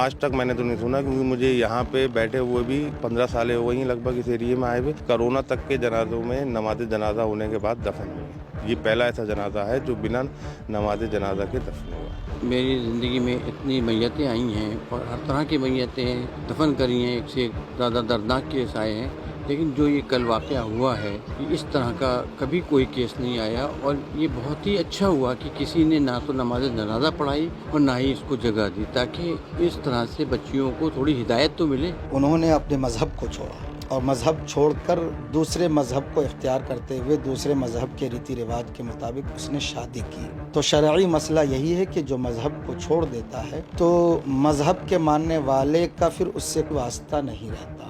आज तक मैंने तो नहीं सुना, क्योंकि मुझे यहाँ पे बैठे हुए भी 15 साल हो गई हैं लगभग इस एरिए में आए हुए। कोरोना तक के जनाजों में नमाज जनाजा होने के बाद दफन हुए। ये पहला ऐसा जनाजा है जो बिना नमाज जनाजा के दफन हुआ। मेरी ज़िंदगी में इतनी मैयतें आई हैं और हर तरह की मैयतें दफन करी हैं, एक से एक ज़्यादा दर्दनाक केस आए हैं, लेकिन जो ये कल वाक़या हुआ है कि इस तरह का कभी कोई केस नहीं आया। और ये बहुत ही अच्छा हुआ कि किसी ने ना तो नमाज जनाजा पढ़ाई और ना ही इसको जगह दी, ताकि इस तरह से बच्चियों को थोड़ी हिदायत तो मिले। उन्होंने अपने मज़हब को छोड़ा और मज़हब छोड़कर दूसरे मज़हब को इख्तियार करते हुए दूसरे मज़हब के रीति रिवाज के मुताबिक उसने शादी की। तो शरई मसला यही है कि जो मज़हब को छोड़ देता है तो मज़हब के मानने वाले का फिर उससे कोई वास्ता नहीं रहता।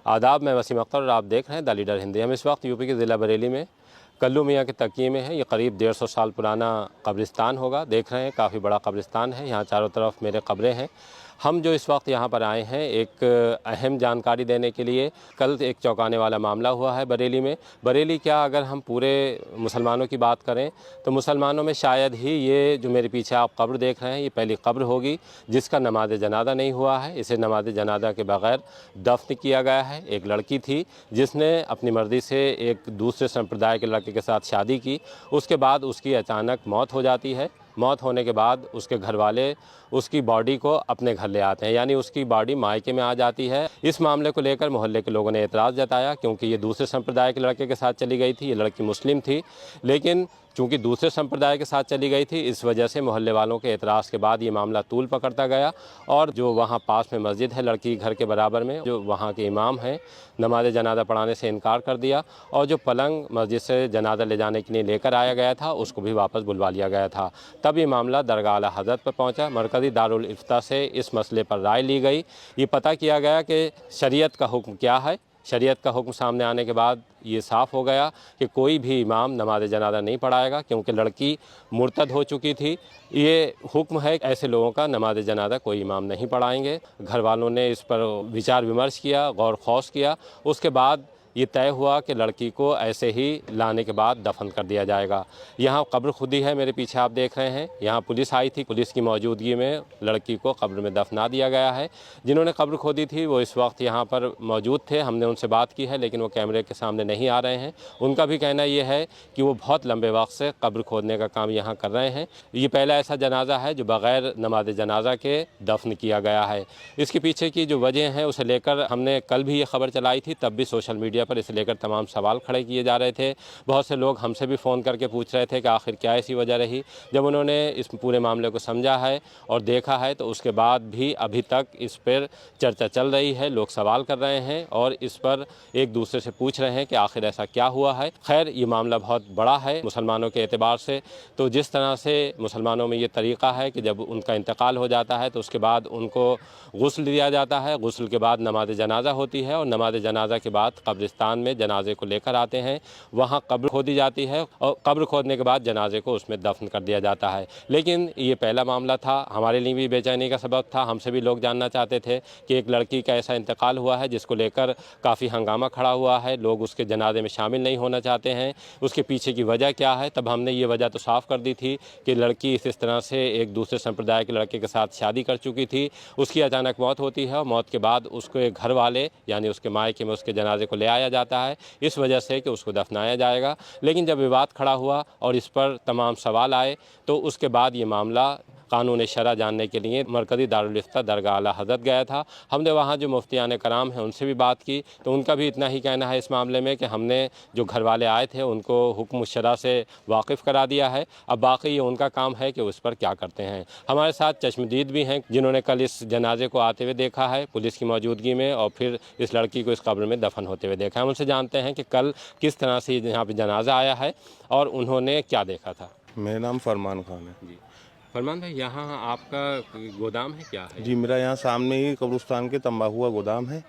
आदाब, मैं वसीम अख्तर और आप देख रहे हैं द लीडर हिंदी। हम इस वक्त यूपी के ज़िला बरेली में कल्लू मियाँ के तकिए में है। ये करीब 150 साल पुराना कब्रिस्तान होगा। देख रहे हैं काफ़ी बड़ा कब्रिस्तान है। यहाँ चारों तरफ मेरे कब्रें हैं। हम जो इस वक्त यहाँ पर आए हैं एक अहम जानकारी देने के लिए। कल एक चौंकाने वाला मामला हुआ है बरेली में। बरेली क्या, अगर हम पूरे मुसलमानों की बात करें तो मुसलमानों में शायद ही ये जो मेरे पीछे आप कब्र देख रहे हैं ये पहली कब्र होगी जिसका नमाज जनाजा नहीं हुआ है। इसे नमाज जनाजा के बगैर दफन किया गया है। एक लड़की थी जिसने अपनी मर्ज़ी से एक दूसरे संप्रदाय के लड़के के साथ शादी की। उसके बाद उसकी अचानक मौत हो जाती है। मौत होने के बाद उसके घर वाले उसकी बॉडी को अपने घर ले आते हैं, यानी उसकी बॉडी मायके में आ जाती है। इस मामले को लेकर मोहल्ले के लोगों ने एतराज़ जताया, क्योंकि ये दूसरे संप्रदाय के लड़के के साथ चली गई थी। ये लड़की मुस्लिम थी, लेकिन चूँकि दूसरे संप्रदाय के साथ चली गई थी, इस वजह से मोहल्ले वालों के एतराज़ के बाद ये मामला तूल पकड़ता गया। और जो वहाँ पास में मस्जिद है लड़की घर के बराबर में, जो वहाँ के इमाम हैं, नमाज जनाजा पढ़ाने से इनकार कर दिया। और जो पलंग मस्जिद से जनाजा ले जाने के लिए लेकर आया गया था उसको भी वापस बुलवा लिया गया था। तब ये मामला दरगाह आला हज़रत पर पहुँचा। मरकज़ी दारुल इफ्ता से इस मसले पर राय ली गई। ये पता किया गया कि शरीयत का हुक्म क्या है। शरीयत का हुक्म सामने आने के बाद ये साफ़ हो गया कि कोई भी इमाम नमाज जनाजा नहीं पढ़ाएगा, क्योंकि लड़की मुर्तद हो चुकी थी। ये हुक्म है, ऐसे लोगों का नमाज जनाजा कोई इमाम नहीं पढ़ाएंगे। घर वालों ने इस पर विचार विमर्श किया, गौर खौस किया। उसके बाद ये तय हुआ कि लड़की को ऐसे ही लाने के बाद दफन कर दिया जाएगा। यहाँ कब्र खुदी है, मेरे पीछे आप देख रहे हैं। यहाँ पुलिस आई थी, पुलिस की मौजूदगी में लड़की को कब्र में दफना दिया गया है। जिन्होंने कब्र खोदी थी वो इस वक्त यहाँ पर मौजूद थे। हमने उनसे बात की है, लेकिन वो कैमरे के सामने नहीं आ रहे हैं। उनका भी कहना ये है कि वो बहुत लंबे वक्त से कब्र खोदने का काम यहाँ कर रहे हैं। ये पहला ऐसा जनाजा है जो बग़ैर नमाज जनाजा के दफन किया गया है। इसके पीछे की जो वजह है उसे लेकर हमने कल भी ये खबर चलाई थी, तब भी सोशल मीडिया पर इसे लेकर तमाम सवाल खड़े किए जा रहे थे। बहुत से लोग हमसे भी फ़ोन करके पूछ रहे थे कि आखिर क्या ऐसी वजह रही। जब उन्होंने इस पूरे मामले को समझा है और देखा है तो उसके बाद भी अभी तक इस पर चर्चा चल रही है। लोग सवाल कर रहे हैं और इस पर एक दूसरे से पूछ रहे हैं कि आखिर ऐसा क्या हुआ है। खैर, ये मामला बहुत बड़ा है मुसलमानों के एतबार से। तो जिस तरह से मुसलमानों में ये तरीक़ा है कि जब उनका इंतकाल हो जाता है तो उसके बाद उनको गुस्ल दिया जाता है। गुस्ल के बाद नमाज जनाजा होती है और नमाज जनाजा के बाद कब्रिस्तान में जनाजे को लेकर आते हैं। वहाँ कब्र खोदी जाती है और कब्र खोदने के बाद जनाजे को उसमें दफन कर दिया जाता है। लेकिन ये पहला मामला था, हमारे लिए भी बेचैनी का सबब था। हमसे भी लोग जानना चाहते थे कि एक लड़की का ऐसा इंतकाल हुआ है जिसको लेकर काफ़ी हंगामा खड़ा हुआ है। लोग उसके जनाजे में शामिल नहीं होना चाहते हैं। उसके पीछे की वजह क्या है। तब हमने ये वजह तो साफ़ कर दी थी कि लड़की इस तरह से एक दूसरे संप्रदाय के लड़के के साथ शादी कर चुकी थी। उसकी अचानक मौत होती है और मौत के बाद उसको एक घर वाले यानी उसके मायके में उसके जनाजे को ले आया जाता है, इस वजह से कि उसको दफनाया जाएगा। लेकिन जब विवाद खड़ा हुआ और इस पर तमाम सवाल आए तो उसके बाद ये मामला कानून शरा जानने के लिए मरकज़ी दारुल इफ्ता दरगाह आला हज़रत गया था। हमने वहाँ जो मुफ्तियान कराम हैं उनसे भी बात की तो उनका भी इतना ही कहना है इस मामले में कि हमने जो घर वाले आए थे उनको हुक्म शरा से वाकिफ़ करा दिया है। अब बाकी ये उनका काम है कि उस पर क्या करते हैं। हमारे साथ चश्मदीद भी हैं जिन्होंने कल इस जनाजे को आते हुए देखा है पुलिस की मौजूदगी में और फिर इस लड़की को इस कब्र में दफन होते हुए देखा है। हम उनसे जानते हैं कि कल किस तरह से यहाँ पर जनाजा आया है और उन्होंने क्या देखा था। मेरा नाम फरमान खान है जी फरमान भाई, यहाँ आपका गोदाम है क्या है? जी, मेरा यहाँ सामने ही कब्रिस्तान के तंबाकू गोदाम है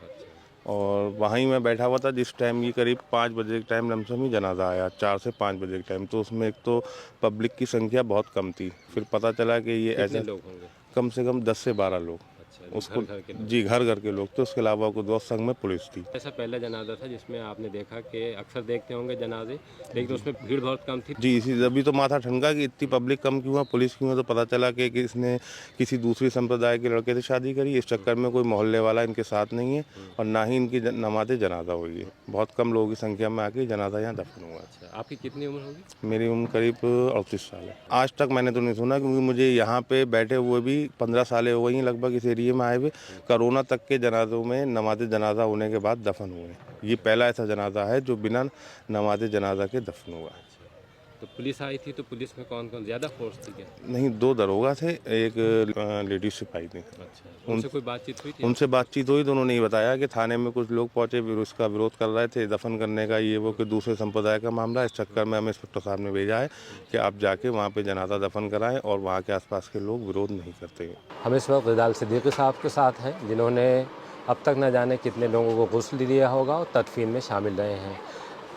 और वहीं मैं बैठा हुआ था जिस टाइम ये करीब 5 बजे के टाइम लमसम ही जनाजा आया, 4 से 5 बजे के टाइम। तो उसमें एक तो पब्लिक की संख्या बहुत कम थी। फिर पता चला कि ये ऐसे लोग होंगे? कम से कम 10 से 12 लोग। अच्छा, उसको घर के लोग। जी घर घर के लोग थे, उसके अलावा कोई दोस्त संग में पुलिस थी। ऐसा पहला जनाजा था जिसमें आपने देखा कि अक्सर देखते होंगे जनाजे, लेकिन उसमें भीड़ बहुत कम थी। जी इसी अभी तो माथा ठनका कि इतनी पब्लिक कम क्यों है, पुलिस क्यों है, तो पता चला कि किसने किसी दूसरी संप्रदाय के लड़के से शादी करी। इस चक्कर में कोई मोहल्ले वाला इनके साथ नहीं है और ना ही इनकी नमाज जनाजा हुई है। बहुत कम लोगों की संख्या में आके जनाजा यहाँ दफन हुआ है। अच्छा, आपकी कितनी उम्र होगी? मेरी उम्र करीब 38 साल है। आज तक मैंने तो नहीं सुना, क्योंकि मुझे यहाँ पे बैठे हुए भी 15 साल हो गई हैं लगभग इस एरिए में आए हुए। कोरोना तक के जनाजों में नमाज जनाजा होने के बाद दफन हुए। ये पहला ऐसा जनाजा है जो बिना नमाज जनाजा के दफन हुआ है। तो पुलिस आई थी, तो पुलिस में कौन कौन ज़्यादा फोर्स थी क्या? नहीं, 2 दरोगा थे, एक लेडीज सिपाही थी। अच्छा, उनसे कोई बातचीत हुई थी? उनसे बातचीत हुई तो उन्होंने ये बताया कि थाने में कुछ लोग पहुंचे, फिर उसका विरोध कर रहे थे दफन करने का, ये वो कि दूसरे संप्रदाय का मामला। इस चक्कर में हमें इंस्पेक्टर साहब ने भेजा है कि आप जाके वहाँ पे जनाजा दफन कराएं और वहाँ के आसपास के लोग विरोध नहीं करते। हम इस वक्त रिदाल सिद्दीकी साहब के साथ हैं, जिन्होंने अब तक न जाने कितने लोगों को गुस्ल दिया होगा और तदफीन में शामिल रहे हैं।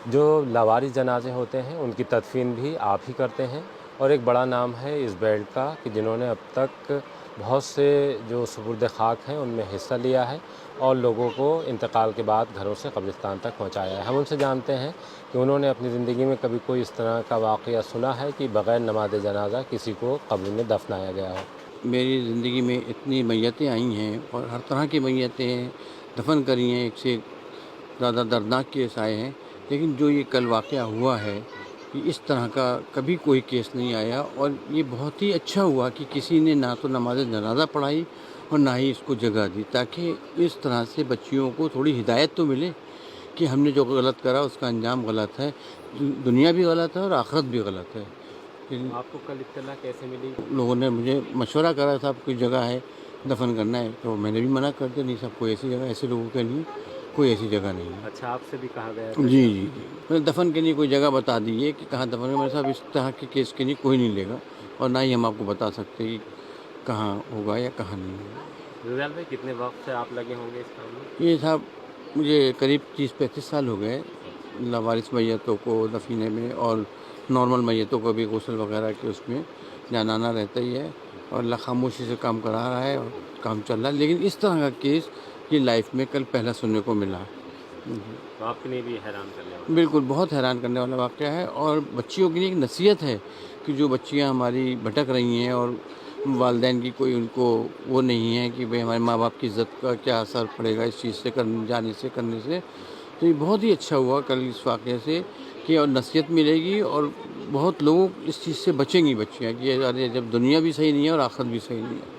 जो लावारिस जनाजे होते हैं उनकी तदफीन भी आप ही करते हैं, और एक बड़ा नाम है इस बेल्ट का कि जिन्होंने अब तक बहुत से जो सुपुर्द खाक हैं उनमें हिस्सा लिया है और लोगों को इंतकाल के बाद घरों से कब्रिस्तान तक पहुंचाया है। हम उनसे जानते हैं कि उन्होंने अपनी ज़िंदगी में कभी कोई इस तरह का वाक़या सुना है कि बग़ैर नमाज जनाजा किसी को कब्र में दफनाया गया हो। मेरी ज़िंदगी में इतनी मैयतें आई हैं और हर तरह की मैयतें दफन करी हैं, एक से ज़्यादा दर्दनाक केस आए हैं, लेकिन जो ये कल वाक़या हुआ है कि इस तरह का कभी कोई केस नहीं आया। और ये बहुत ही अच्छा हुआ कि किसी ने ना तो नमाज जनाजा पढ़ाई और ना ही इसको जगह दी, ताकि इस तरह से बच्चियों को थोड़ी हिदायत तो मिले कि हमने जो गलत करा उसका अंजाम गलत है, दुनिया भी गलत है और आखिरत भी गलत है। आपको कल इत्तला कैसे मिली? लोगों ने मुझे मशवरा करा, साहब कोई जगह है दफन करना है, तो मैंने भी मना कर दिया, नहीं साहब कोई ऐसी जगह, ऐसे लोगों के लिए कोई ऐसी जगह नहीं है। अच्छा, आपसे भी कहा गया? जी जी जी, मैंने दफन के लिए कोई जगह बता दीजिए कि कहाँ दफन है। मेरे साहब इस तरह के केस के लिए कोई नहीं लेगा और ना ही हम आपको बता सकते कि कहाँ होगा या कहाँ नहीं होगा। रिजाल भाई, कितने वक्त से आप लगे होंगे इस काम में? ये साहब मुझे करीब 30-35 साल हो गए लावारिस मैयतों को दफीने में, और नॉर्मल मैयतों को भी गुस्ल वगैरह के उसमें जाना रहता ही है, और अल्लाह खामोशी से काम करा रहा है और काम चल रहा है। लेकिन इस तरह का केस ये लाइफ में कल पहला सुनने को मिला। तो आपके लिए भी हैरान करने वाला? बिल्कुल, बहुत हैरान करने वाला वाक़या है, और बच्चियों के लिए एक नसीहत है कि जो बच्चियां हमारी भटक रही हैं और वालिदैन की कोई उनको वो नहीं है कि भाई हमारे माँ बाप की इज़्ज़त का क्या असर पड़ेगा इस चीज़ से करने से। तो ये बहुत ही अच्छा हुआ कल इस वाक़े से कि और नसीहत मिलेगी और बहुत लोग इस चीज़ से बचेंगी बच्चियाँ कि अरे जब दुनिया भी सही नहीं है और आखिरत भी सही नहीं है।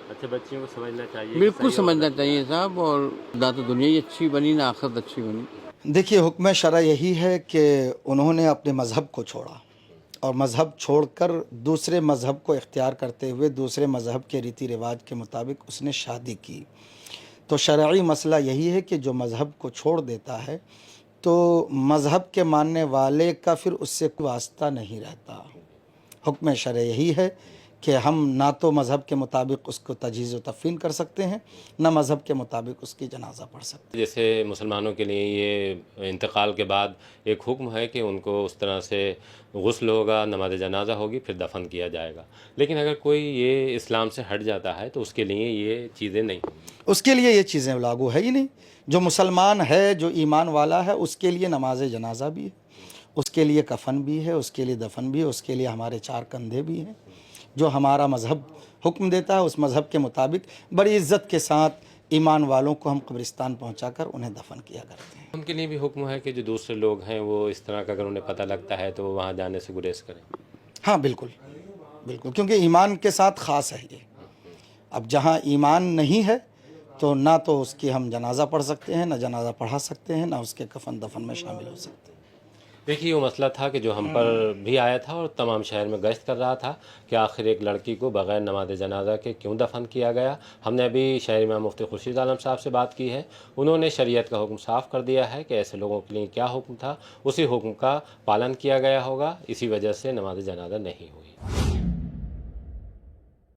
अच्छा, बच्चियों को समझना चाहिए? बिल्कुल समझना चाहिए साहब, और ना तो दुनिया ही अच्छी बनी ना आखिरत अच्छी बनी। देखिए, हुक्म शरा यही है कि उन्होंने अपने मज़हब को छोड़ा और मज़हब छोड़कर दूसरे मज़हब को इख्तियार करते हुए दूसरे मज़हब के रीति रिवाज के मुताबिक उसने शादी की। तो शरई मसला यही है कि जो मज़हब को छोड़ देता है तो मज़हब के मानने वाले का फिर उससे कोई वास्ता नहीं रहता। हुक्म शरई यही है कि हम ना तो मज़हब के मुताबिक उसको तजहीज़ व तफ़ीन कर सकते हैं, ना मज़हब के मुताबिक उसकी जनाजा पढ़ सकते हैं। जैसे मुसलमानों के लिए ये इंतकाल के बाद एक हुक्म है कि उनको उस तरह से गुस्ल होगा, नमाज जनाजा होगी, फिर दफन किया जाएगा। लेकिन अगर कोई ये इस्लाम से हट जाता है तो उसके लिए ये चीज़ें नहीं, उसके लिए ये चीज़ें लागू है ही नहीं। जो मुसलमान है, जो ईमान वाला है, उसके लिए नमाज जनाजा भी है, उसके लिए कफन भी है, उसके लिए दफन भी है, उसके लिए हमारे 4 कंधे भी हैं। जो हमारा मज़हब हुक्म देता है उस मज़हब के मुताबिक बड़ी इज़्ज़त के साथ ईमान वालों को हम कब्रिस्तान पहुंचाकर उन्हें दफन किया करते हैं। उनके लिए भी हुक्म है कि जो दूसरे लोग हैं वो इस तरह का अगर उन्हें पता लगता है तो वहाँ जाने से गुरेज करें। हाँ बिल्कुल बिल्कुल, क्योंकि ईमान के साथ ख़ास है ये। अब जहाँ ईमान नहीं है तो ना तो उसकी हम जनाजा पढ़ सकते हैं, ना जनाजा पढ़ा सकते हैं, ना उसके कफन दफन में शामिल हो सकते हैं। देखिए, वो मसला था कि जो हम पर भी आया था और तमाम शहर में गश्त कर रहा था कि आखिर एक लड़की को बग़ैर नमाज जनाजा के क्यों दफन किया गया। हमने अभी शहर इमाम मुफ्ती खुर्शीद आलम साहब से बात की है। उन्होंने शरीयत का हुक्म साफ़ कर दिया है कि ऐसे लोगों के लिए क्या हुक्म था उसी हुक्म का पालन किया गया होगा, इसी वजह से नमाज जनाजा नहीं हुई।